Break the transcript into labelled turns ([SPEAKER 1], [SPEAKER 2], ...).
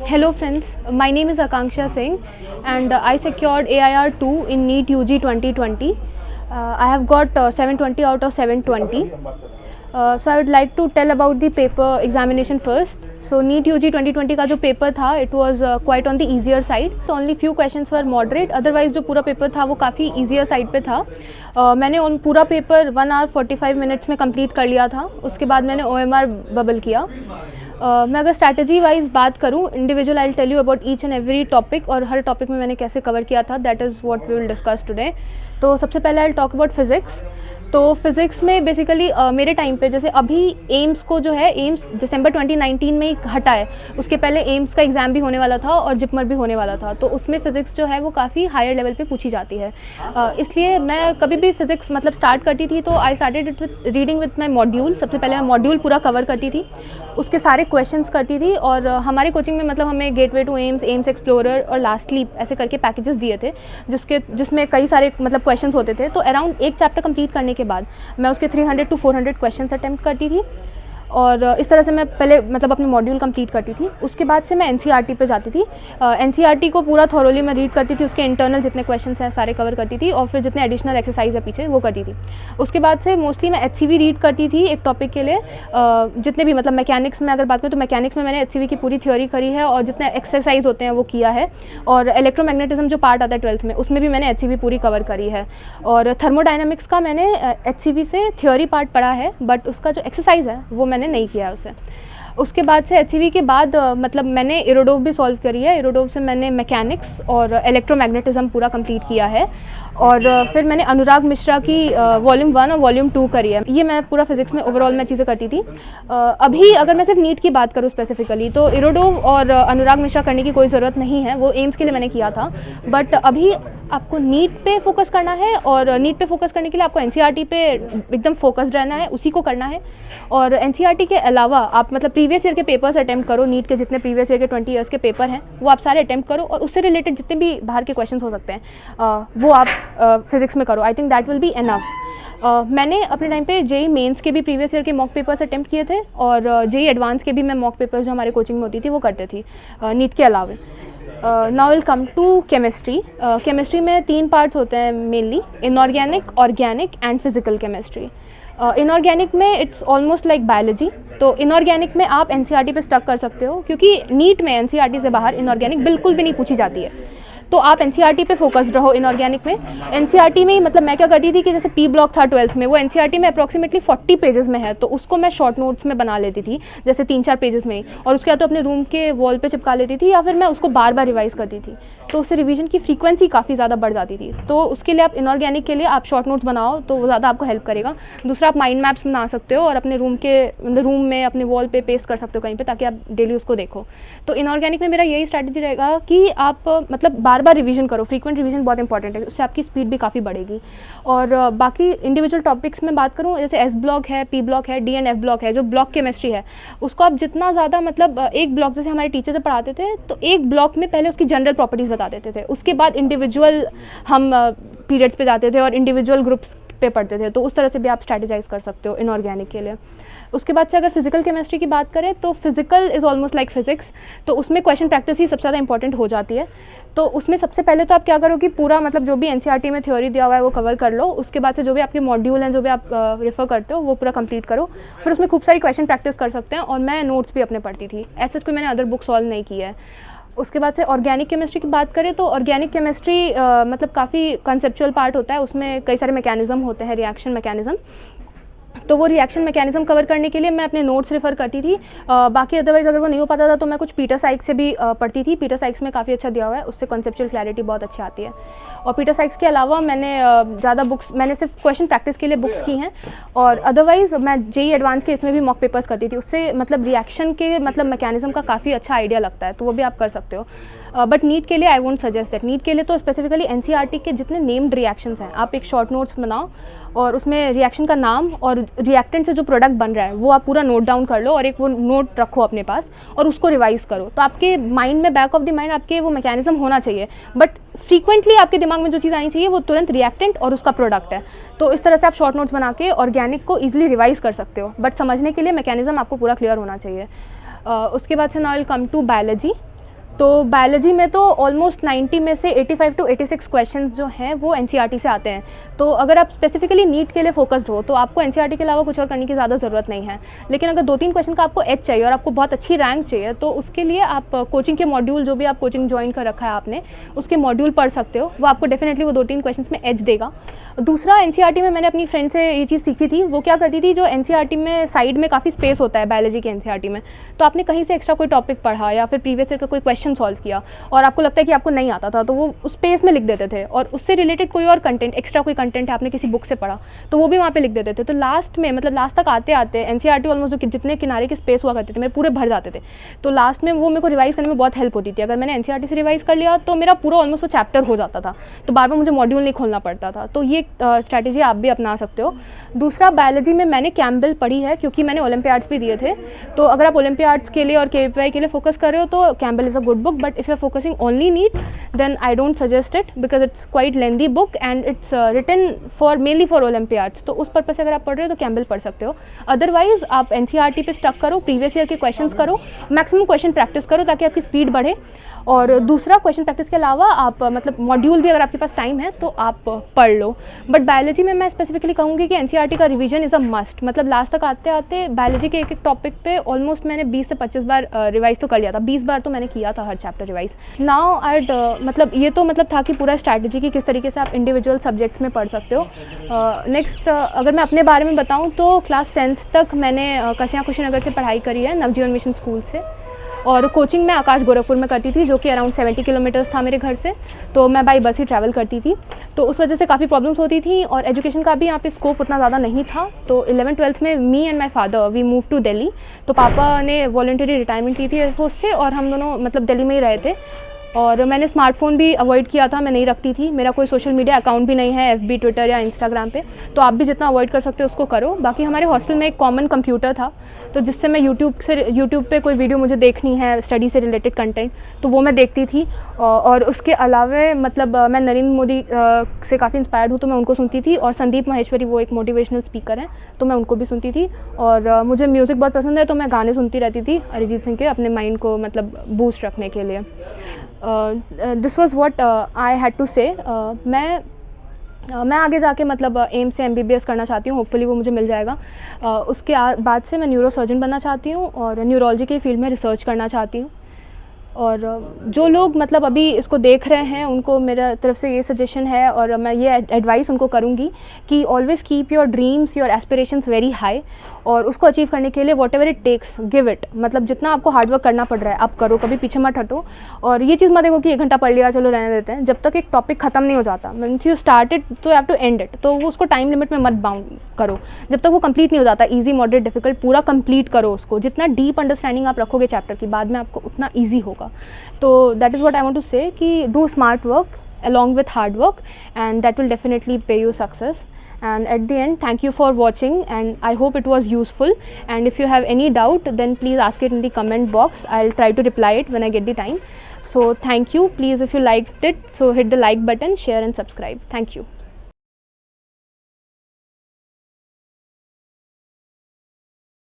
[SPEAKER 1] Hello friends, my name is Akanksha Singh and I secured AIR 2 in NEET UG 2020. I have got 720 out of 720. So I would like to tell about the paper examination first. So NEET UG 2020 का जो paper था it was quite on the easier side. So only few questions were moderate. Otherwise जो पूरा paper था वो काफ़ी easier side पे था. मैंने उन पूरा पेपर 1 hour 45 minutes में complete कर लिया था. उसके बाद मैंने OMR बबल किया. मैं अगर स्ट्रैटेजी वाइज बात करूँ individual I will tell you about each and every topic और हर टॉपिक में मैंने कैसे कवर किया था. That is what we will discuss today. तो सबसे पहले I will talk about physics. तो फिज़िक्स में बेसिकली मेरे टाइम पे जैसे अभी एम्स को जो है एम्स दिसंबर 2019 में ही हटा है. उसके पहले एम्स का एग्ज़ाम भी होने वाला था और जिपमर भी होने वाला था. तो उसमें फ़िज़िक्स जो है वो काफ़ी हायर लेवल पे पूछी जाती है. इसलिए मैं कभी भी फिज़िक्स मतलब स्टार्ट करती थी तो I started it with reading with my module. सबसे पहले मैं मॉड्यूल पूरा कवर करती थी, उसके सारे क्वेश्चंस करती थी. और हमारे कोचिंग में मतलब हमें gateway to AIIMS, AIIMS explorer और लास्ट लीप ऐसे करके पैकेजेस दिए थे जिसमें कई सारे मतलब क्वेश्चंस होते थे. तो अराउंड एक चैप्टर कंप्लीट करने के बाद मैं उसके 300 to 400 क्वेश्चंस अटेम्प्ट करती थी और इस तरह से मैं पहले मतलब अपनी मॉड्यूल कंप्लीट करती थी. उसके बाद से मैं एनसीईआरटी पे जाती थी. एनसीईआरटी को पूरा थॉरोली मैं रीड करती थी, उसके इंटरनल जितने क्वेश्चंस हैं सारे कवर करती थी और फिर जितने एडिशनल एक्सरसाइज है पीछे वो करती थी. उसके बाद से मोस्टली मैं एचसीवी रीड करती थी एक टॉपिक के लिए. जितने भी मतलब मैकेनिक्स में अगर बात करूँ तो मैकेनिक्स में मैंने एचसीवी की पूरी थ्योरी करी है और जितने एक्सरसाइज होते हैं वो किया है. और इलेक्ट्रोमैग्नेटिज्म जो पार्ट आता है 12th में उसमें भी मैंने एचसीवी पूरी कवर करी है. और थर्मोडायनामिक्स का मैंने एचसीवी से थ्योरी पार्ट पढ़ा है बट उसका जो एक्सरसाइज है वो मैंने नहीं किया है उसे. उसके बाद से एचसीवी के बाद मतलब मैंने इरोडोव भी सॉल्व करी है. इरोडोव से मैंने मैकेनिक्स और इलेक्ट्रोमैग्नेटिज्म पूरा कंप्लीट किया है. और फिर मैंने अनुराग मिश्रा की वॉल्यूम 1 और वॉल्यूम 2 करी है. ये मैं पूरा फिजिक्स में ओवरऑल मैं चीज़ें करती थी. अभी अगर मैं सिर्फ नीट की बात करूँ स्पेसिफिकली तो इरोडोव और अनुराग मिश्रा करने की कोई ज़रूरत नहीं है, वो एम्स के लिए मैंने किया था. बट अभी आपको नीट पे फोकस करना है और नीट पे फोकस करने के लिए आपको एनसीईआरटी पे एकदम फोकस्ड रहना है, उसी को करना है. और एनसीईआरटी के अलावा आप मतलब प्रीवियस ईयर के पेपर्स अटेम्प्ट करो. नीट के जितने प्रीवियस ईयर के 20 ईयर्स के पेपर हैं वो आप सारे अटेम्प्ट करो और उससे रिलेटेड जितने भी बाहर के क्वेश्चंस हो सकते हैं वो आप फिजिक्स में करो. I think that will be enough. मैंने अपने टाइम पे जेई मेंस के भी प्रीवियस ईयर के मॉक पेपर्स अटेम्प्ट किए थे और जेई एडवांस के भी मैं मॉक पेपर्स जो हमारे कोचिंग में होती थी वो करते थी नीट के अलावा. Now will come to chemistry. Chemistry में 3 पार्ट्स होते हैं mainly: inorganic, organic and physical chemistry. Inorganic में इट्स ऑलमोस्ट लाइक बायोलॉजी. तो इनऑर्गेनिक में आप एनसीईआरटी पे स्टक कर सकते हो क्योंकि नीट में एनसीईआरटी से बाहर इनऑर्गेनिक बिल्कुल भी नहीं पूछी जाती है. तो आप एनसीईआरटी पे फोकस्ड रहो इनऑर्गेनिक में. एनसीईआरटी में मतलब मैं क्या करती थी कि जैसे पी ब्लॉक था 12th में, वो एनसीईआरटी में अप्रॉक्सीमेटली 40 पेजेस में है तो उसको मैं शॉर्ट नोट्स में बना लेती थी जैसे 3-4 पेजेस में ही. और उसके बाद तो अपने रूम के वॉल पे चिपका लेती थी या फिर मैं उसको बार बार रिवाइज करती थी. तो उससे रिवीजन की फ्रीक्वेंसी काफ़ी ज़्यादा बढ़ जाती थी. तो उसके लिए आप इनऑर्गेनिक के लिए आप शॉर्ट नोट्स बनाओ तो वो ज़्यादा आपको हेल्प करेगा. दूसरा आप माइंड मैप्स बना सकते हो और अपने रूम में अपने वॉल पे पेस्ट कर सकते हो कहीं पे ताकि आप डेली उसको देखो. तो इनऑर्गेनिक में मेरा यही स्ट्रैटेजी रहेगा कि आप मतलब बार बार रिवीजन करो. फ्रीक्वेंट रिवीजन बहुत इंपॉर्टेंट है, उससे आपकी स्पीड भी काफ़ी बढ़ेगी. और बाकी इंडिविजुअल टॉपिक्स में बात करूँ जैसे एस ब्लॉक है, पी ब्लॉक है, डी एंड एफ ब्लॉक है. जो ब्लॉक केमिस्ट्री है उसको आप जितना ज़्यादा मतलब एक ब्लॉक जैसे हमारे टीचर से पढ़ाते थे तो एक ब्लॉक में पहले उसकी जनरल प्रॉपर्टीज़ बता देते थे, उसके बाद इंडिविजुअल हम पीरियड्स पे जाते थे और इंडिविजुअल ग्रुप्स पे पढ़ते थे. तो उस तरह से भी आप स्ट्रैटेजाइज कर सकते हो इनऑर्गेनिक के लिए. उसके बाद से अगर फिजिकल केमिस्ट्री की बात करें तो physical is almost like physics. तो उसमें क्वेश्चन प्रैक्टिस ही सबसे ज़्यादा इंपॉर्टेंट हो जाती है. तो उसमें सबसे पहले तो आप क्या करो कि पूरा मतलब जो भी एनसीईआरटी में थ्योरी दिया हुआ है वो कवर कर लो. उसके बाद से जो भी आपके मॉड्यूल हैं जो भी आप रेफर करते हो वो पूरा कंप्लीट करो. फिर उसमें खूब सारी क्वेश्चन प्रैक्टिस कर सकते हैं और मैं नोट्स भी अपने पढ़ती थी. ऐसे कोई मैंने अदर बुक सॉल्व नहीं की है. उसके बाद से ऑर्गेनिक केमिस्ट्री की बात करें तो ऑर्गेनिक केमिस्ट्री मतलब काफ़ी कंसेप्चुअल पार्ट होता है. उसमें कई सारे मैकेनिज़्म होते हैं, रिएक्शन मैकेनिज़्म. तो वो रिएक्शन मैकेनिज्म कवर करने के लिए मैं अपने नोट्स रेफर करती थी. बाकी अदरवाइज़ अगर वो नहीं हो पाता था तो मैं कुछ पीटर साइक्स से भी पढ़ती थी. पीटर साइक्स में काफ़ी अच्छा दिया हुआ है, उससे कॉन्सेप्चुअल क्लैरिटी बहुत अच्छी आती है. और पीटर साइक्स के अलावा मैंने ज़्यादा बुक्स मैंने सिर्फ क्वेश्चन प्रैक्टिस के लिए बुक्स की हैं. और अदरवाइज़ मैं जेई एडवांस के इसमें भी मॉक पेपर्स करती थी. उससे मतलब रिएक्शन के मतलब मैकेनिज्म का काफ़ी अच्छा आइडिया लगता है, तो वो भी आप कर सकते हो. बट नीट के लिए I won't suggest that. NEET के लिए तो स्पेसिफिकली एनसीईआरटी के जितने नेम्ड रिएक्शंस हैं आप एक शॉर्ट नोट्स बनाओ और उसमें रिएक्शन का नाम और रिएक्टेंट से जो प्रोडक्ट बन रहा है वो आप पूरा नोट डाउन कर लो और एक वो नोट रखो अपने पास और उसको रिवाइज करो. तो आपके माइंड में बैक ऑफ द माइंड आपके वो मैकेनिज्म होना चाहिए. बट फ्रीक्वेंटली आपके दिमाग में जो चीज़ आनी चाहिए वो तुरंत रिएक्टेंट और उसका प्रोडक्ट है. तो इस तरह से आप शॉर्ट नोट्स बना के ऑर्गेनिक को ईजिली रिवाइज कर सकते हो. बट समझने के लिए मैकेनिज्म आपको पूरा क्लियर होना चाहिए. उसके बाद से now will come to biology. तो बायोलॉजी में तो ऑलमोस्ट 90 में से 85 to 86 क्वेश्चंस जो हैं वो एनसीईआरटी से आते हैं। तो अगर आप स्पेसिफिकली नीट के लिए फोकस्ड हो तो आपको एनसीईआरटी के अलावा कुछ और करने की ज़्यादा ज़रूरत नहीं है। लेकिन अगर 2-3 क्वेश्चन का आपको एच चाहिए और आपको बहुत अच्छी रैंक चाहिए तो उसके लिए आप कोचिंग के मॉड्यूल, जो भी आप कोचिंग ज्वाइन कर रखा है आपने, उसके मॉड्यूल पढ़ सकते हो। वो आपको डेफिनेटली वो 2-3 क्वेश्चन में एच देगा। दूसरा, एनसीईआरटी में मैंने अपनी फ्रेंड से ये चीज़ सीखी थी। वो क्या करती थी, जो एनसीईआरटी में साइड में काफ़ी स्पेस होता है बायोलॉजी के एनसीईआरटी में, तो आपने कहीं से एक्स्ट्रा कोई टॉपिक पढ़ा या फिर प्रीवियस ईयर का कोई क्वेश्चन सॉल्व किया और आपको लगता है कि आपको नहीं आता था, तो वो उस स्पेस में लिख देते थे और उससे रिलेटेड कोई और कंटेंट, एक्स्ट्रा कोई कंटेंट है आपने किसी बुक से पढ़ा तो वो भी वहाँ पे लिख देते थे। तो लास्ट में, मतलब लास्ट तक आते आते एनसीईआरटी ऑलमोस्ट जो जितने किनारे के स्पेस हुआ करते थे मेरे पूरे भर जाते थे। तो लास्ट में वो मेरे को रिवाइज़ करने में बहुत हेल्प होती थी। अगर मैंने एनसीईआरटी से रिवाइज़ कर लिया तो मेरा पूरा ऑलमोस्ट वो चैप्टर हो जाता था, तो बार बार मुझे मॉड्यूल नहीं खोलना पड़ता था। तो ये स्ट्रैटेजी आप भी अपना सकते हो। दूसरा, बायोलॉजी में मैंने कैम्बल पढ़ी है क्योंकि मैंने ओलंपियाड्स भी दिए थे। तो अगर आप ओलंपियाड्स के लिए और केवीपीआई के लिए फोकस कर रहे हो तो Campbell is a good book, but if you are focusing only NEET then I don't suggest it because it's quite lengthy book and it's written for mainly for olympiads. तो उस पर्पज से अगर आप पढ़ रहे हो तो कैम्बल पढ़ सकते हो। अदरवाइज आप एनसीईआरटी पे स्टक करो, प्रीवियस ईयर के क्वेश्चंस करो, मैक्सिमम क्वेश्चन प्रैक्टिस करो ताकि आपकी स्पीड बढ़े। और दूसरा, क्वेश्चन प्रैक्टिस के अलावा आप मतलब मॉड्यूल भी अगर आपके पास टाइम है तो आप पढ़ लो। बट बायोलॉजी में मैं स्पेसिफिकली कहूँगी कि एनसीईआरटी का रिवीजन इज़ अ मस्ट। मतलब लास्ट तक आते आते बायोलॉजी के एक एक टॉपिक पे ऑलमोस्ट मैंने 20 से 25 बार रिवाइज तो कर लिया था। 20 बार तो मैंने किया था हर चैप्टर रिवाइज। नाउ आइड मतलब ये तो मतलब था कि पूरा स्ट्रैटेजी की किस तरीके से आप इंडिविजुअल सब्जेक्ट्स में पढ़ सकते हो। नेक्स्ट अगर मैं अपने बारे में बताऊँ तो क्लास 10th तक मैंने कसिया कुशीनगर से पढ़ाई करी है, नवजीवन मिशन स्कूल से। और कोचिंग मैं आकाश गोरखपुर में करती थी जो कि अराउंड 70 किलोमीटर्स था मेरे घर से, तो मैं बाई बस ही ट्रैवल करती थी। तो उस वजह से काफ़ी प्रॉब्लम्स होती थी और एजुकेशन का भी यहाँ पे स्कोप उतना ज़्यादा नहीं था। तो 11th-12th में me and my father we move to Delhi. तो पापा ने वॉलंटरी रिटायरमेंट की थी एयरफोर्स से और हम दोनों मतलब दिल्ली में ही रहे थे। और मैंने स्मार्टफोन भी अवॉइड किया था, मैं नहीं रखती थी। मेरा कोई सोशल मीडिया अकाउंट भी नहीं है FB, ट्विटर या इंस्टाग्राम पे। तो आप भी जितना अवॉइड कर सकते हो उसको करो। बाकी हमारे हॉस्टल में एक कॉमन कंप्यूटर था, तो जिससे मैं यूट्यूब पे कोई वीडियो मुझे देखनी है स्टडी से रिलेटेड कंटेंट तो वो मैं देखती थी। और उसके अलावा मतलब मैं नरेंद्र मोदी से काफ़ी इंस्पायर्ड हूँ तो मैं उनको सुनती थी। और संदीप माहेश्वरी वो एक मोटिवेशनल स्पीकर हैं तो मैं उनको भी सुनती थी। और मुझे म्यूज़िक बहुत पसंद है तो मैं गाने सुनती रहती थी अरिजीत सिंह के, अपने माइंड को मतलब बूस्ट रखने के लिए। This was what I had to say. मैं आगे जाके मतलब एम से MBBS करना चाहती हूँ, होपफुली वो मुझे मिल जाएगा। उसके बाद से मैं न्यूरो सर्जन बनना चाहती हूँ और न्यूरोलॉजी के फील्ड में रिसर्च करना चाहती हूँ। और जो लोग मतलब अभी इसको देख रहे हैं उनको मेरा तरफ से ये सजेशन है और मैं ये एडवाइस उनको करूँगी कि always keep your dreams, your aspirations very high और उसको अचीव करने के लिए whatever it takes give it. मतलब जितना आपको हार्डवर्क करना पड़ रहा है आप करो, कभी पीछे मत हटो। और ये चीज़ मत देखो कि 1 घंटा पढ़ लिया चलो रहने देते हैं। जब तक एक टॉपिक ख़त्म नहीं हो जाता, मीन्स यू स्टार्टेड तो you have to end it, तो वो उसको टाइम लिमिट में मत बाउंड करो। जब तक वो कंप्लीट नहीं हो जाता, ईजी, मॉडरेट, डिफिकल्ट, पूरा कंप्लीट करो उसको। जितना डीप अंडरस्टैंडिंग आप रखोगे चैप्टर की, बाद में आपको उतना ईजी होगा। तो that is what I want to say कि do smart work along with hard work and that will definitely pay you success. And at the end, thank you for watching and I hope it was useful. And if you have any doubt then please ask it in the comment box. I'll try to reply it when I get the time. So thank you. Please, if you liked it, so hit the like button, share and subscribe. Thank you.